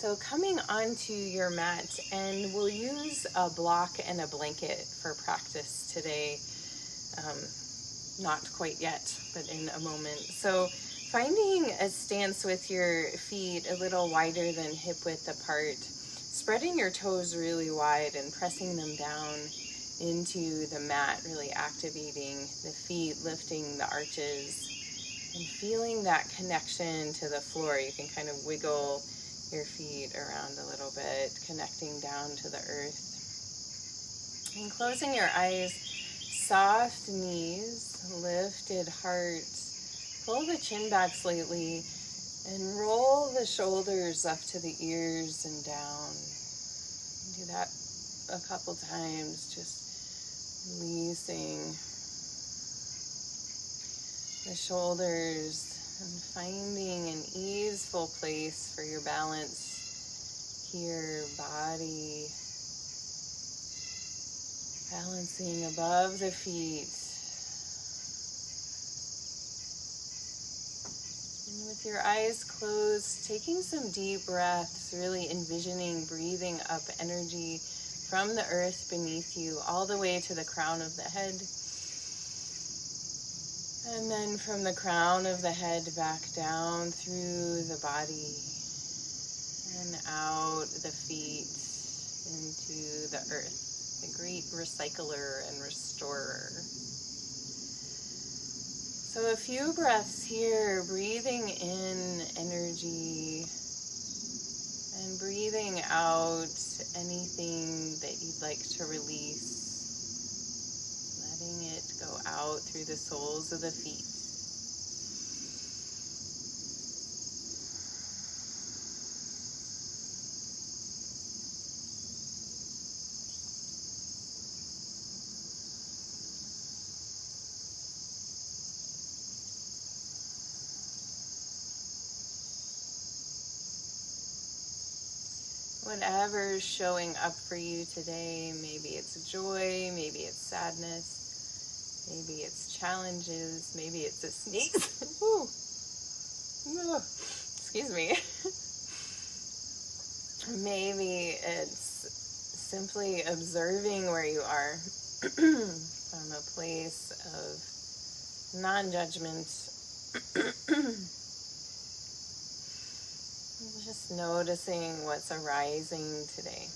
So coming onto your mat, and we'll use a block and a blanket for practice today. Not quite yet, but in a moment. So finding a stance with your feet a little wider than hip width apart, spreading your toes really wide and pressing them down into the mat, really activating the feet, lifting the arches, and feeling that connection to the floor. You can kind of wiggle your feet around a little bit, connecting down to the earth. And closing your eyes, soft knees, lifted heart. Pull the chin back slightly and roll the shoulders up to the ears and down. Do that a couple times, just releasing the shoulders and finding an easeful place for your balance here, body balancing above the feet. And with your eyes closed, taking some deep breaths, really envisioning breathing up energy from the earth beneath you all the way to the crown of the head. And then from the crown of the head back down through the body and out the feet into the earth, the great recycler and restorer. So a few breaths here, breathing in energy and breathing out anything that you'd like to release. Letting it go out through the soles of the feet. Whatever's showing up for you today, maybe it's joy, maybe it's sadness, maybe it's challenges, maybe it's a sneeze. Ooh. No. Excuse me. Maybe it's simply observing where you are from a place of non-judgment. Just noticing what's arising today.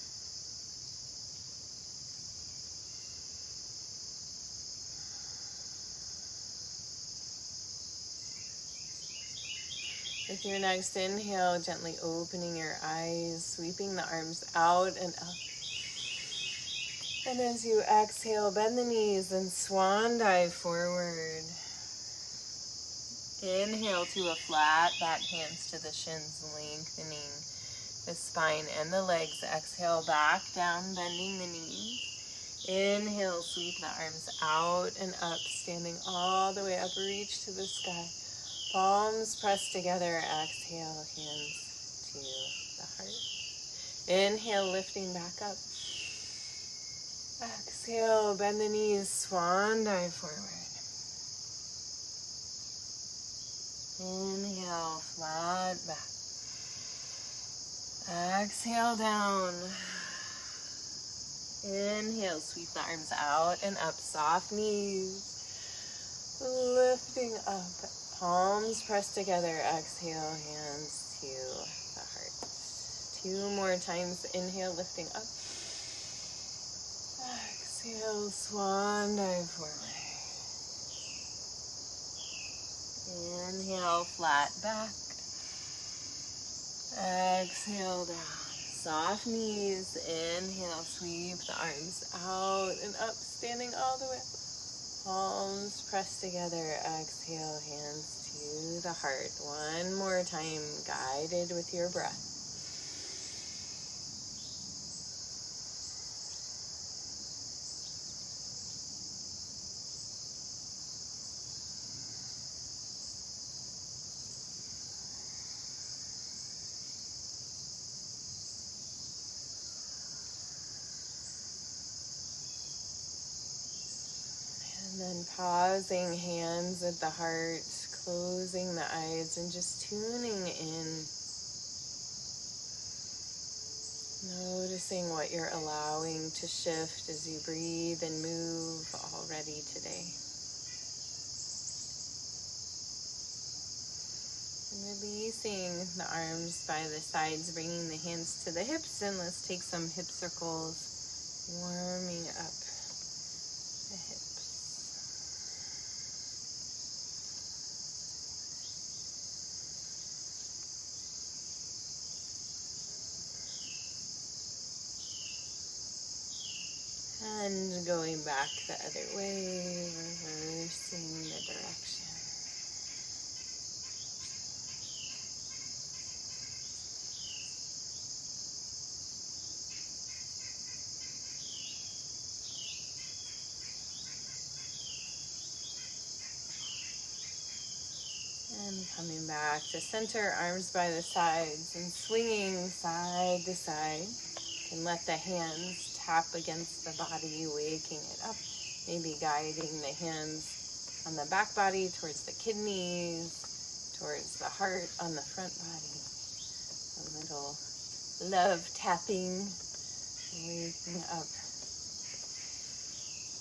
With your next inhale, gently opening your eyes, sweeping the arms out and up. And as you exhale, bend the knees and swan dive forward. Inhale to a flat back, hands to the shins, lengthening the spine and the legs. Exhale, back down, bending the knees. Inhale, sweep the arms out and up, standing all the way up, reach to the sky. Palms pressed together. Exhale, hands to the heart. Inhale, lifting back up. Exhale, bend the knees, swan dive forward. Inhale, flat back. Exhale, down. Inhale, sweep the arms out and up, soft knees. Lifting up, palms pressed together. Exhale, hands to the heart. 2 more times. Inhale, lifting up. Exhale, swan dive forward. Inhale, flat back. Exhale, down. Soft knees. Inhale, sweep the arms out and up, standing all the way up. Palms pressed together. Exhale, hands to the heart. 1 more time, guided with your breath. And then pausing, hands at the heart, closing the eyes and just tuning in Noticing what you're allowing to shift as you breathe and move already today. And releasing the arms by the sides, bringing the hands to the hips, and let's take some hip circles, warming up the hips. And going back the other way, reversing the direction. And coming back to center, arms by the sides and swinging side to side. And let the hands tap against the body, waking it up. Maybe guiding the hands on the back body towards the kidneys, towards the heart on the front body. A little love tapping, waking up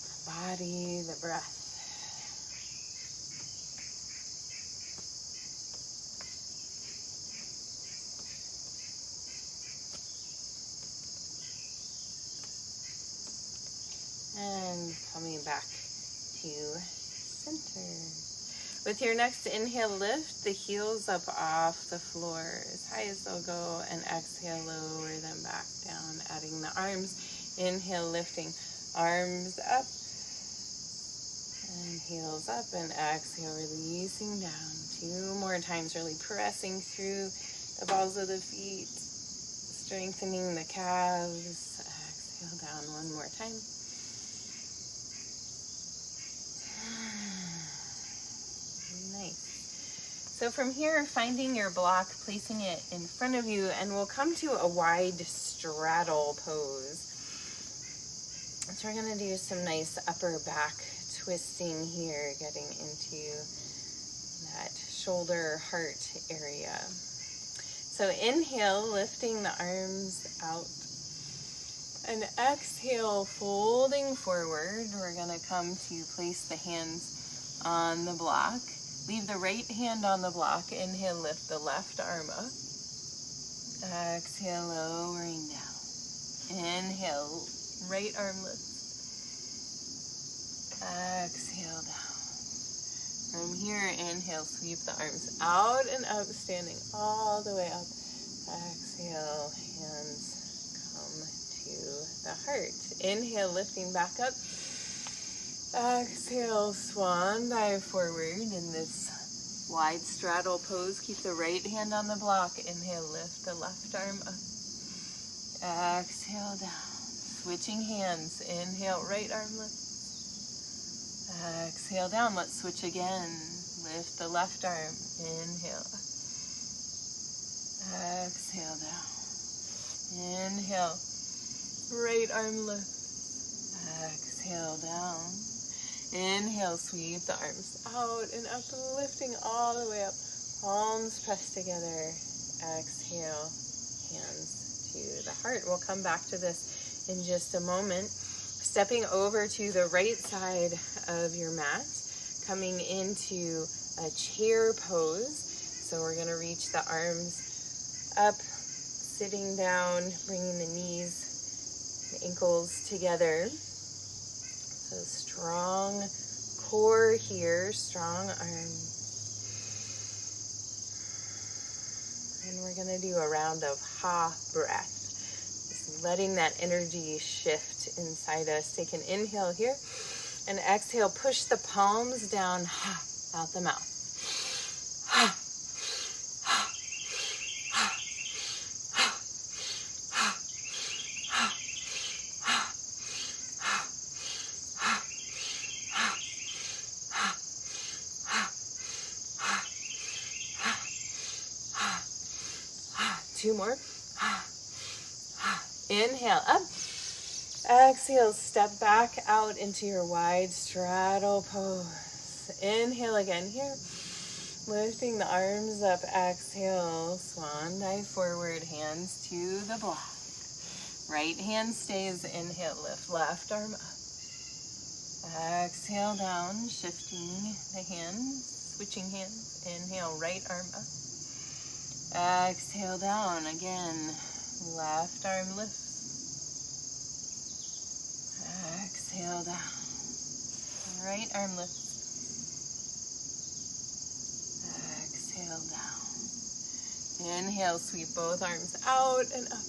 the body, the breath. And coming back to center. With your next inhale, lift the heels up off the floor as high as they'll go, and exhale, lower them back down, adding the arms. Inhale, lifting arms up, and heels up, and exhale, releasing down. 2 more times, really pressing through the balls of the feet, strengthening the calves. Exhale down 1 more time. So from here, finding your block, placing it in front of you, and we'll come to a wide straddle pose. So we're going to do some nice upper back twisting here, getting into that shoulder heart area. So inhale, lifting the arms out. And exhale, folding forward. We're going to come to place the hands on the block. Leave the right hand on the block. Inhale, lift the left arm up. Exhale, lowering down. Inhale, right arm lifts. Exhale down. From here, inhale, sweep the arms out and up, standing all the way up. Exhale, hands come to the heart. Inhale, lifting back up. Exhale, swan dive forward in this wide straddle pose. Keep the right hand on the block. Inhale, lift the left arm up. Exhale, down. Switching hands. Inhale, right arm lifts. Exhale, down. Let's switch again. Lift the left arm. Inhale. Exhale, down. Inhale. Right arm lifts. Exhale, down. Inhale, sweep the arms out and up, lifting all the way up. Palms pressed together. Exhale, hands to the heart. We'll come back to this in just a moment. Stepping over to the right side of your mat, coming into a chair pose. So we're going to reach the arms up, sitting down, bringing the knees and ankles together. So strong core here, strong arms. And we're going to do a round of ha breath. Just letting that energy shift inside us. Take an inhale here and exhale. Push the palms down, ha, out the mouth. Ha. Two more. Inhale up. Exhale, step back out into your wide straddle pose. Inhale again here. Lifting the arms up. Exhale, swan dive forward, hands to the block. Right hand stays. Inhale, lift left arm up. Exhale down, shifting the hands, switching hands. Inhale, right arm up. Exhale down again. Left arm lifts. Exhale down. Right arm lifts. Exhale down. Inhale, sweep both arms out and up.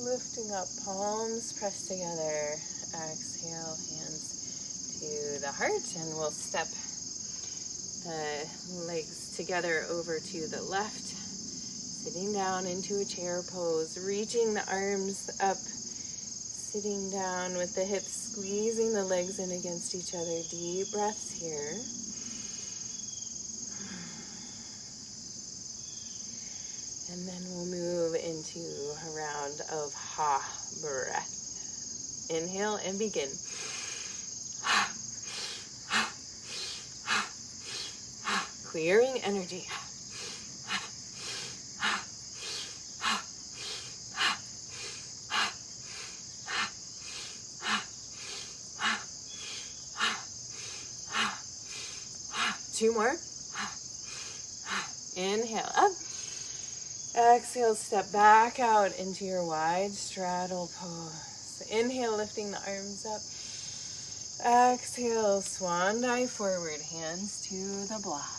Lifting up, palms pressed together. Exhale, hands to the heart, and we'll step the legs together over to the left. Sitting down into a chair pose, reaching the arms up, sitting down with the hips, squeezing the legs in against each other. Deep breaths here. And then we'll move into a round of ha breath. Inhale and begin. Clearing energy. Two more. Inhale up. Exhale, step back out into your wide straddle pose. Inhale, lifting the arms up. Exhale, swan dive forward, hands to the block.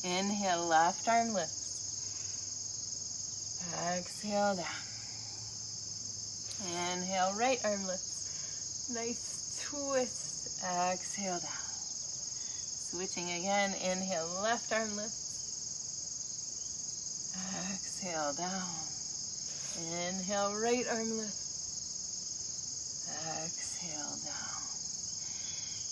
Inhale, left arm lifts. Exhale down. Inhale, right arm lifts. Nice twist. Exhale down. Switching again. Inhale, left arm lifts. Exhale down. Inhale, right arm lift. Exhale down.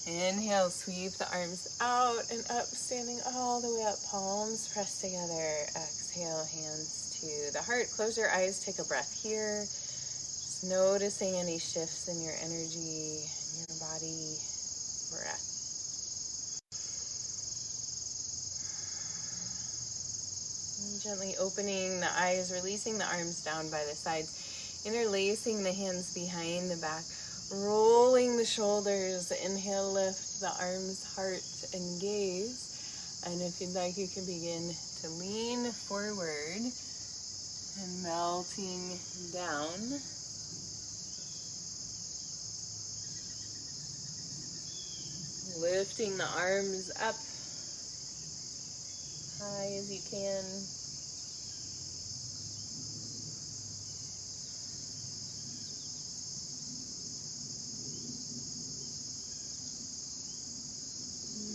Inhale, sweep the arms out and up, standing all the way up, palms pressed together. Exhale, hands to the heart. Close your eyes, take a breath here. Just noticing any shifts in your energy, in your body, breath. And gently opening the eyes, releasing the arms down by the sides, interlacing the hands behind the back. Rolling the shoulders, inhale, lift the arms, heart, and gaze. And if you'd like, you can begin to lean forward and melting down. Lifting the arms up high as you can.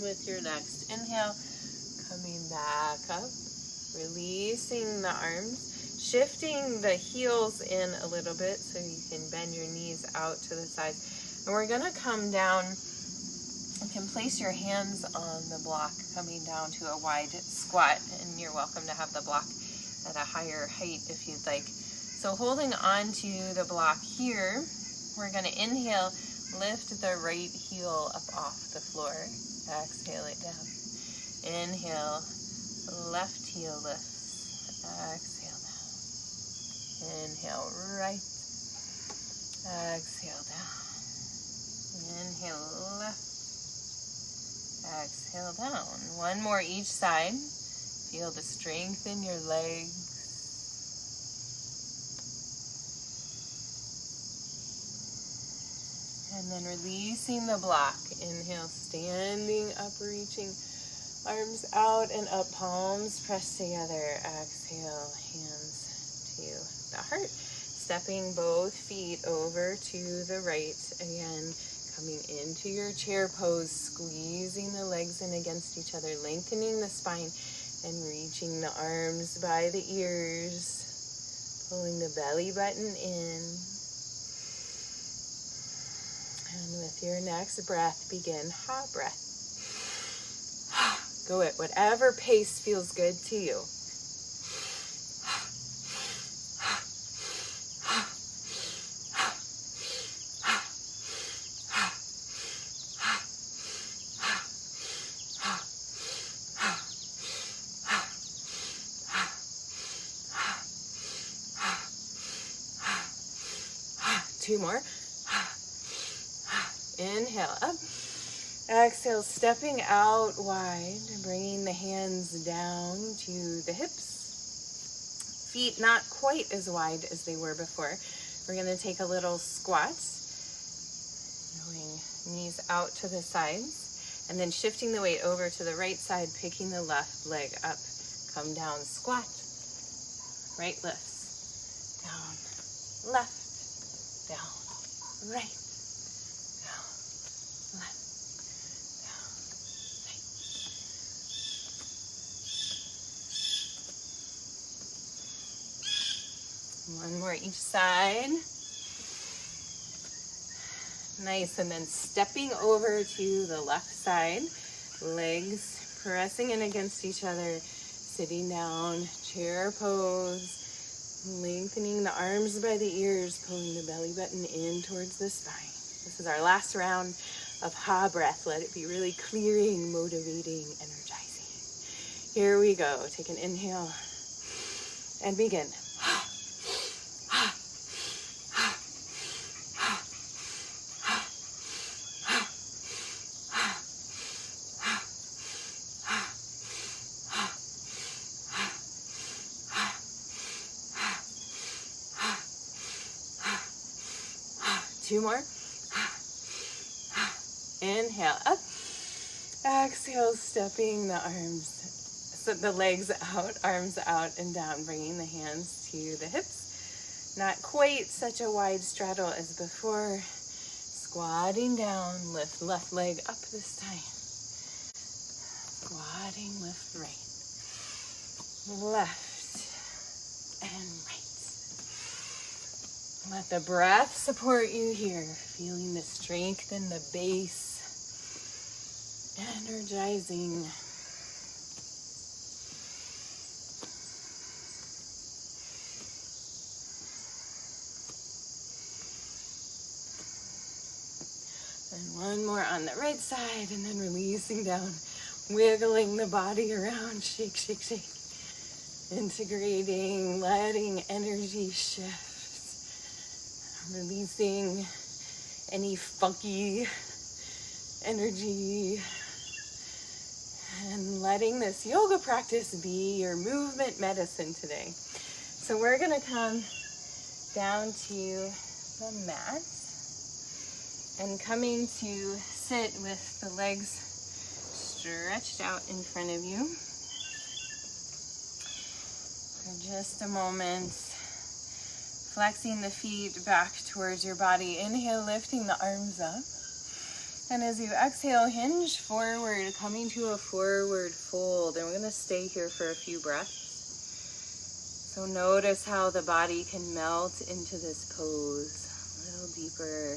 With your next inhale, coming back up, releasing the arms, shifting the heels in a little bit so you can bend your knees out to the sides. And we're going to come down. You can place your hands on the block, coming down to a wide squat, and you're welcome to have the block at a higher height if you'd like. So holding on to the block here, we're going to inhale, lift the right heel up off the floor. Exhale it down. Inhale, left heel lifts. Exhale down. Inhale, right. Exhale down. Inhale, left. Exhale down. One more each side. Feel the strength in your legs. And then releasing the block. Inhale, standing up, reaching arms out and up, palms pressed together. Exhale, hands to the heart. Stepping both feet over to the right. Again, coming into your chair pose, squeezing the legs in against each other, lengthening the spine, and reaching the arms by the ears, pulling the belly button in. And with your next breath, begin ha breath. Go at whatever pace feels good to you. 2 more. Inhale up. Exhale, stepping out wide, bringing the hands down to the hips. Feet not quite as wide as they were before. We're going to take a little squat, going knees out to the sides, and then shifting the weight over to the right side, picking the left leg up. Come down, squat, right lifts, down, left, down, right. One more each side. Nice, and then stepping over to the left side, legs pressing in against each other, sitting down, chair pose, lengthening the arms by the ears, pulling the belly button in towards the spine. This is our last round of Ha breath. Let it be really clearing, motivating, energizing. Here we go. Take an inhale and begin. 2 more. Inhale up. Exhale, stepping the the legs out, arms out and down, bringing the hands to the hips. Not quite such a wide straddle as before. Squatting down, lift left leg up this time. Squatting, lift right. Left and right. Let the breath support you here. Feeling the strength in the base. Energizing. And one more on the right side, and then releasing down, wiggling the body around, shake, shake, shake. Integrating, letting energy shift. Releasing any funky energy. And letting this yoga practice be your movement medicine today. So we're gonna come down to the mat. And coming to sit with the legs stretched out in front of you for just a moment. Flexing the feet back towards your body. Inhale, lifting the arms up. And as you exhale, hinge forward, coming to a forward fold. And we're going to stay here for a few breaths. So notice how the body can melt into this pose a little deeper.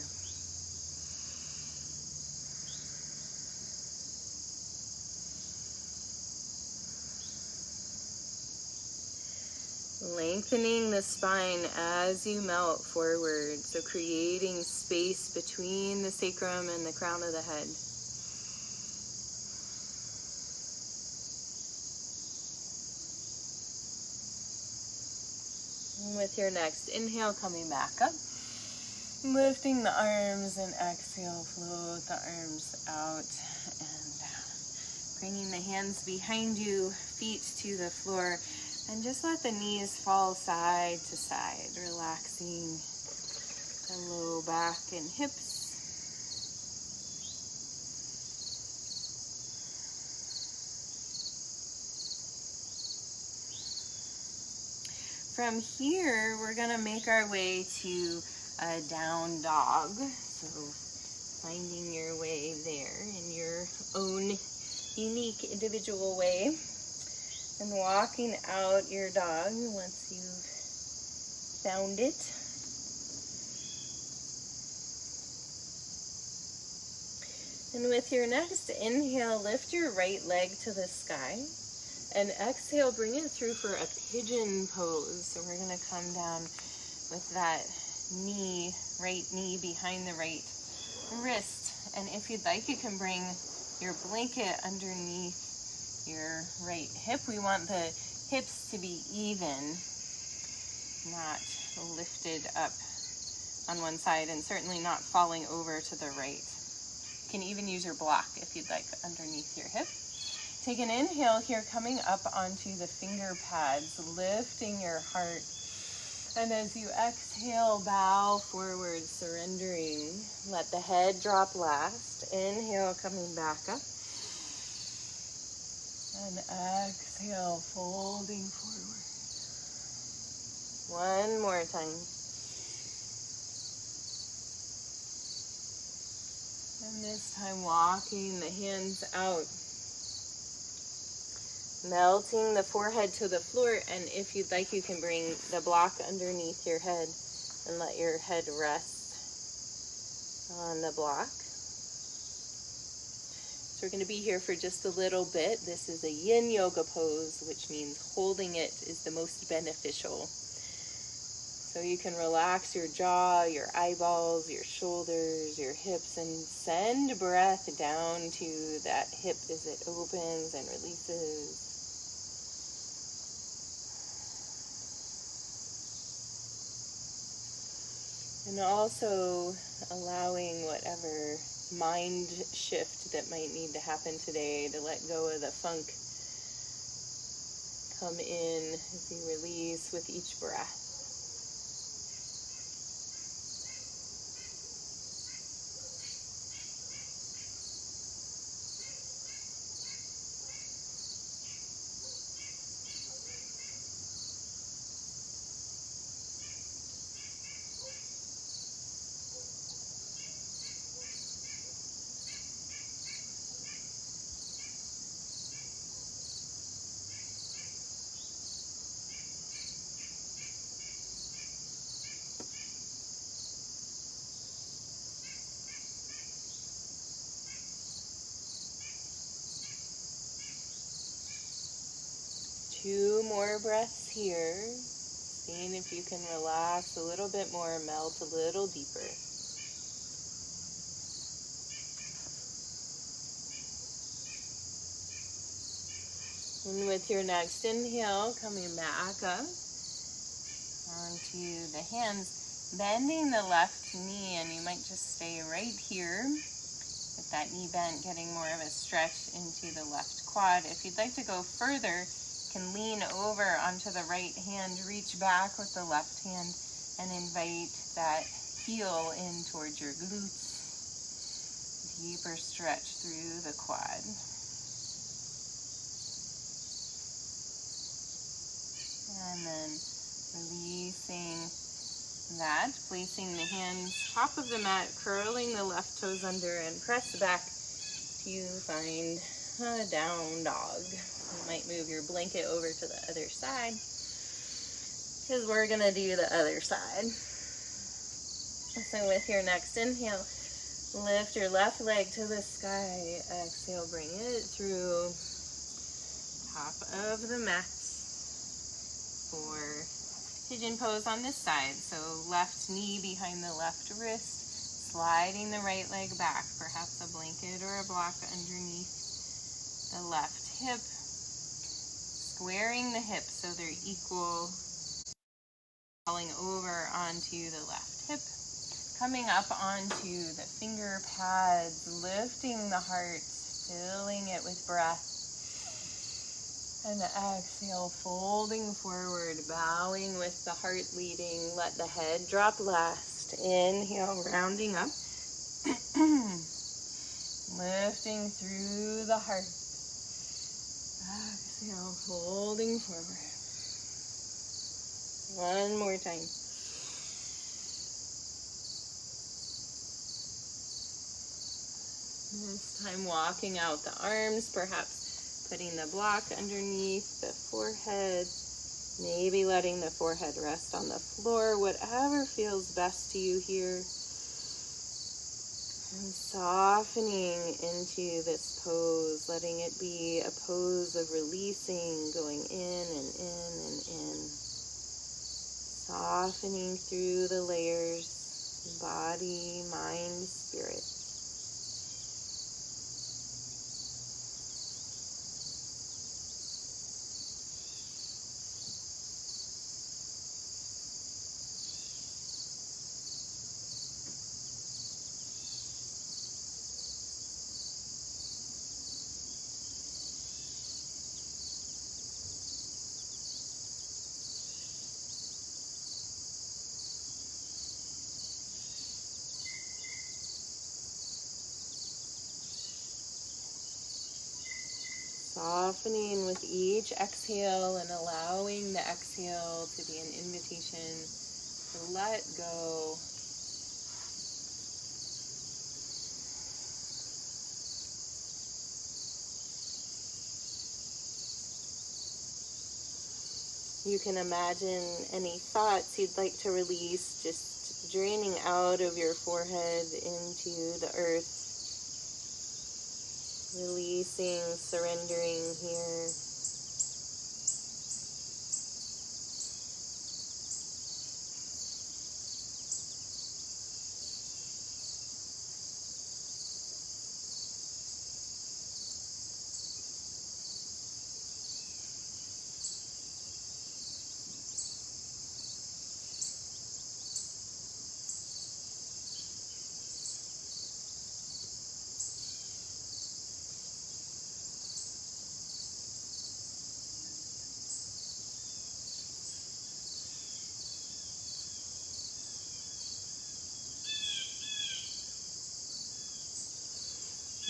Lengthening the spine as you melt forward, so creating space between the sacrum and the crown of the head. And with your next inhale, coming back up, lifting the arms, and exhale, float the arms out and down. Bringing the hands behind you, feet to the floor. And just let the knees fall side to side, relaxing the low back and hips. From here, we're going to make our way to a down dog. So finding your way there in your own unique individual way. And walking out your dog once you've found it. And with your next inhale, lift your right leg to the sky. And exhale, bring it through for a pigeon pose. So we're going to come down with that knee, right knee behind the right wrist. And if you'd like, you can bring your blanket underneath your right hip. We want the hips to be even, not lifted up on one side, and certainly not falling over to the right. You can even use your block if you'd like underneath your hip. Take an inhale here, coming up onto the finger pads, lifting your heart. And as you exhale, bow forward, surrendering. Let the head drop last. Inhale, coming back up. And exhale, folding forward. One more time. And this time, walking the hands out. Melting the forehead to the floor, and if you'd like, you can bring the block underneath your head and let your head rest on the block. So we're going to be here for just a little bit. This is a yin yoga pose, which means holding it is the most beneficial. So you can relax your jaw, your eyeballs, your shoulders, your hips, and send breath down to that hip as it opens and releases. And also allowing whatever mind shift that might need to happen today to let go of the funk come in as you release with each breath. Two more breaths here, seeing if you can relax a little bit more, melt a little deeper. And with your next inhale, coming back up onto the hands, bending the left knee, and you might just stay right here with that knee bent, getting more of a stretch into the left quad. If you'd like to go further, can lean over onto the right hand, reach back with the left hand, and invite that heel in towards your glutes. Deeper stretch through the quad. And then releasing that, placing the hands top of the mat, curling the left toes under, and press back to find a down dog. You might move your blanket over to the other side, because we're going to do the other side. So with your next inhale, lift your left leg to the sky. Exhale, bring it through top of the mat for pigeon pose on this side. So left knee behind the left wrist, sliding the right leg back, perhaps a blanket or a block underneath the left hip, squaring the hips so they're equal, falling over onto the left hip, coming up onto the finger pads, lifting the heart, filling it with breath, and exhale, folding forward, bowing with the heart leading. Let the head drop last. Inhale, rounding up, lifting through the heart. Exhale, folding forward. One more time. This time walking out the arms, perhaps putting the block underneath the forehead, maybe letting the forehead rest on the floor, whatever feels best to you here. And softening into this pose, letting it be a pose of releasing, going in and in and in. Softening through the layers, body, mind, spirit. Softening with each exhale and allowing the exhale to be an invitation to let go. You can imagine any thoughts you'd like to release just draining out of your forehead into the earth. Releasing, surrendering here.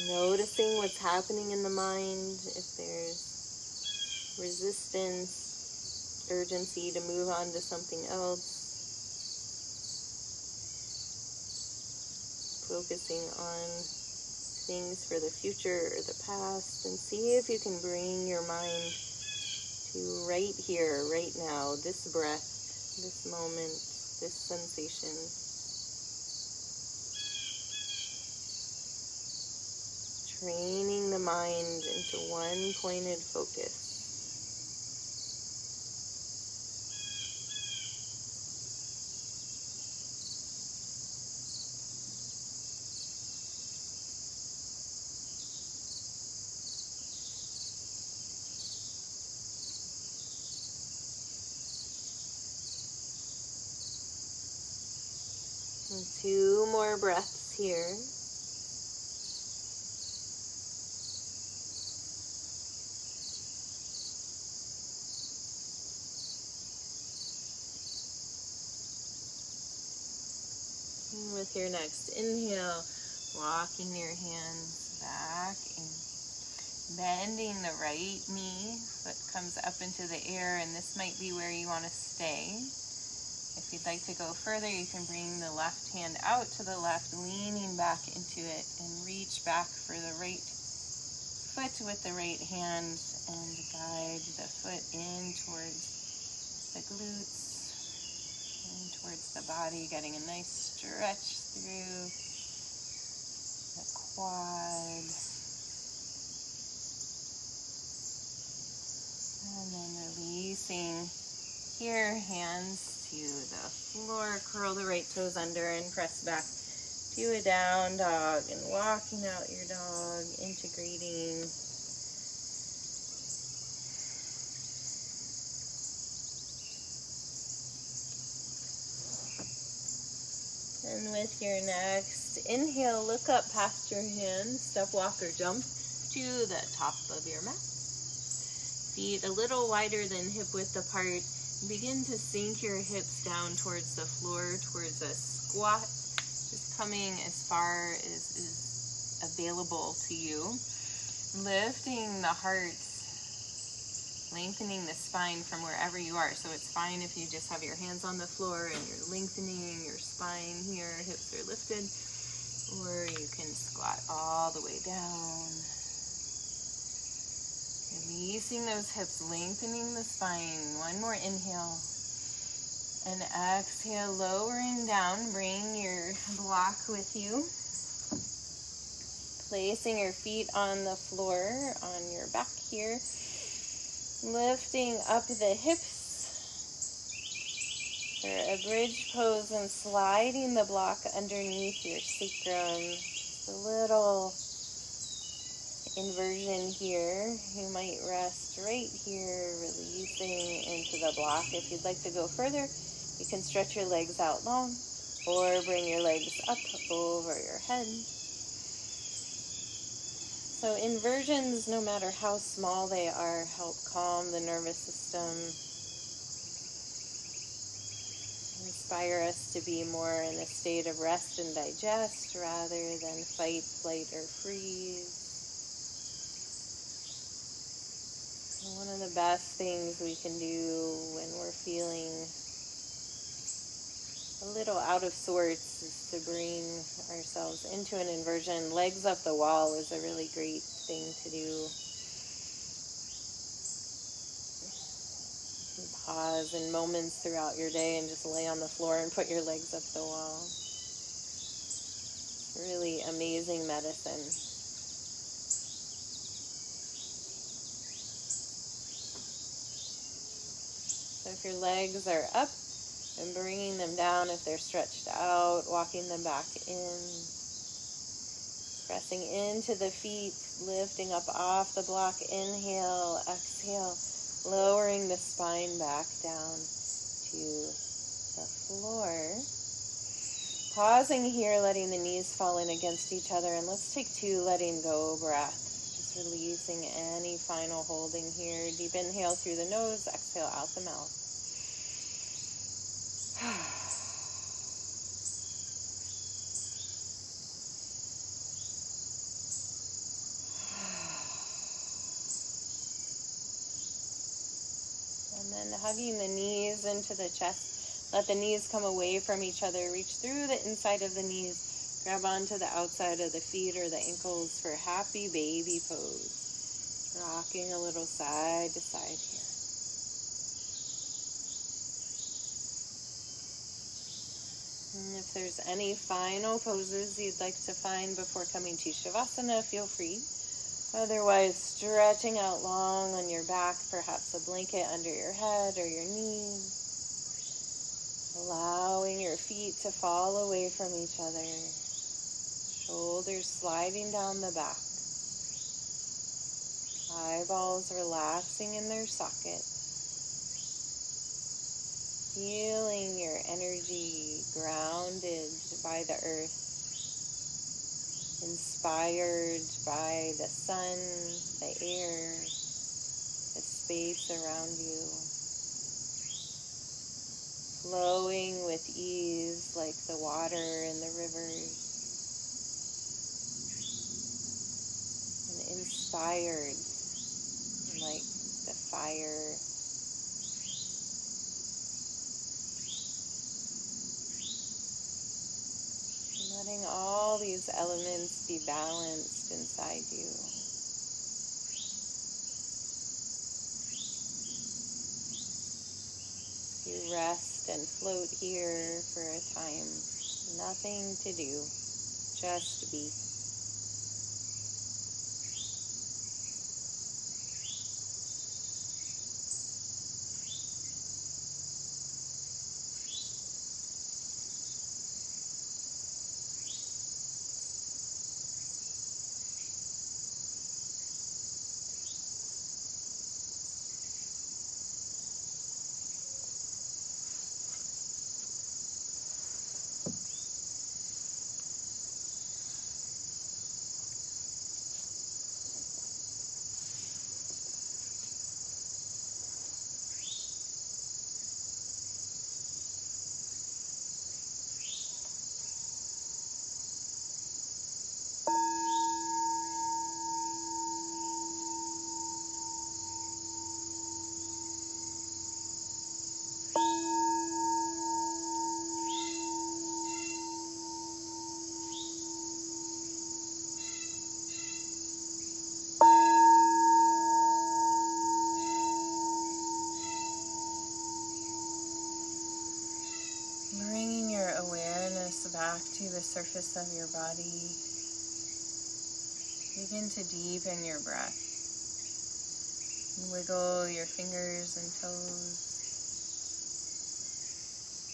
Noticing what's happening in the mind, if there's resistance, urgency to move on to something else. Focusing on things for the future or the past, and see if you can bring your mind to right here, right now, this breath, this moment, this sensation. Training the mind into one pointed focus. And 2 more breaths here. And with your next inhale, walking your hands back and bending the right knee. Foot comes up into the air, and this might be where you want to stay. If you'd like to go further, you can bring the left hand out to the left, leaning back into it, and reach back for the right foot with the right hand and guide the foot in towards the glutes and towards the body, getting a nice stretch through the quad. And then releasing here, hands to the floor, curl the right toes under and press back to a down dog, and walking out your dog, integrating. And with your next inhale, look up past your hands, step, walk, or jump to the top of your mat. Feet a little wider than hip width apart. Begin to sink your hips down towards the floor, towards a squat, just coming as far as is available to you. Lifting the heart, lengthening the spine from wherever you are. So it's fine if you just have your hands on the floor and you're lengthening your spine here, hips are lifted, or you can squat all the way down. Releasing those hips, lengthening the spine. One more inhale. And exhale, lowering down. Bring your block with you. Placing your feet on the floor, on your back here. Lifting up the hips for a bridge pose and sliding the block underneath your sacrum. Just a little inversion here. You might rest right here, releasing into the block. If you'd like to go further, you can stretch your legs out long or bring your legs up over your head. So inversions, no matter how small they are, help calm the nervous system, inspire us to be more in a state of rest and digest rather than fight, flight, or freeze. One of the best things we can do when we're feeling a little out of sorts is to bring ourselves into an inversion. Legs up the wall is a really great thing to do. You pause in moments throughout your day and just lay on the floor and put your legs up the wall. It's really amazing medicine. So if your legs are up, and bringing them down if they're stretched out, walking them back in. Pressing into the feet, lifting up off the block. Inhale, exhale, lowering the spine back down to the floor. Pausing here, letting the knees fall in against each other. And let's take 2 letting go breaths. Just releasing any final holding here. Deep inhale through the nose, exhale out the mouth. And then hugging the knees into the chest. Let the knees come away from each other. Reach through the inside of the knees. Grab onto the outside of the feet or the ankles for happy baby pose. Rocking a little side to side here. And if there's any final poses you'd like to find before coming to Shavasana, feel free. Otherwise, stretching out long on your back, perhaps a blanket under your head or your knees. Allowing your feet to fall away from each other. Shoulders sliding down the back. Eyeballs relaxing in their sockets. Feeling your energy grounded by the earth. Inspired by the sun, the air, the space around you. Flowing with ease like the water in the rivers. And inspired like the fire. Letting all these elements be balanced inside you. You rest and float here for a time. Nothing to do, just be. Back to the surface of your body. Begin to deepen your breath. Wiggle your fingers and toes.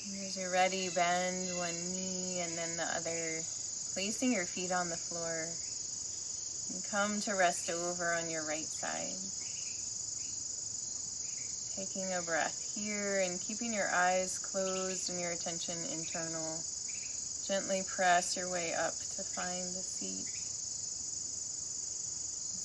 And as you're ready, bend one knee and then the other, placing your feet on the floor. And come to rest over on your right side. Taking a breath here and keeping your eyes closed and your attention internal. Gently press your way up to find the seat.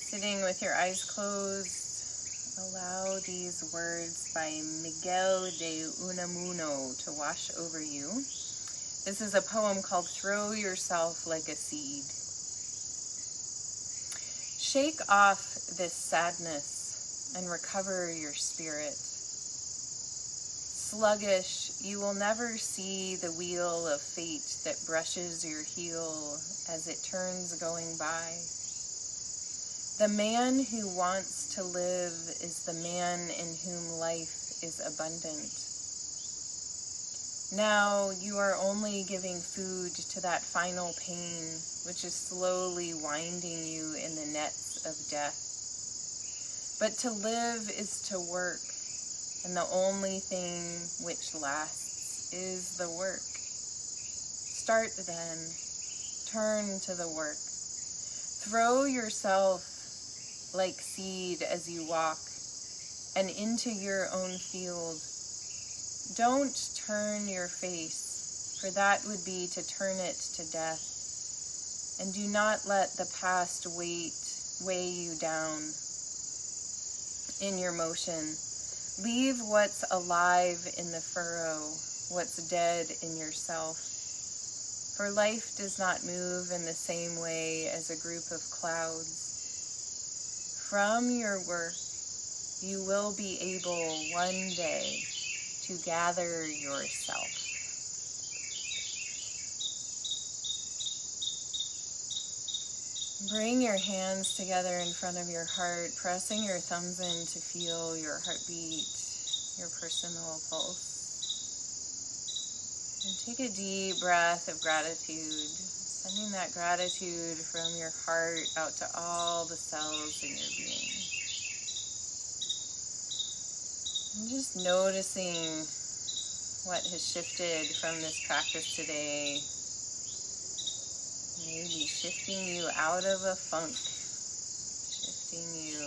Sitting with your eyes closed, allow these words by Miguel de Unamuno to wash over you. This is a poem called Throw Yourself Like a Seed. Shake off this sadness. and recover your spirit. Sluggish, you will never see the wheel of fate that brushes your heel as it turns going by. The man who wants to live is the man in whom life is abundant. Now you are only giving food to that final pain, which is slowly winding you in the nets of death. But to live is to work, and the only thing which lasts is the work. Start then, turn to the work. Throw yourself like seed as you walk, and into your own field. Don't turn your face, for that would be to turn it to death. And do not let the past weigh you down in your motion. Leave what's alive in the furrow, what's dead in yourself. For life does not move in the same way as a group of clouds. From your work, you will be able one day to gather yourself. Bring your hands together in front of your heart, pressing your thumbs in to feel your heartbeat, your personal pulse. And take a deep breath of gratitude, sending that gratitude from your heart out to all the cells in your being. And just noticing what has shifted from this practice today. Maybe shifting you out of a funk, shifting you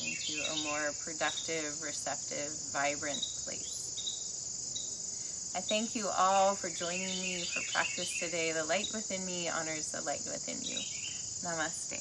into a more productive, receptive, vibrant place. I thank you all for joining me for practice today. The light within me honors the light within you. Namaste.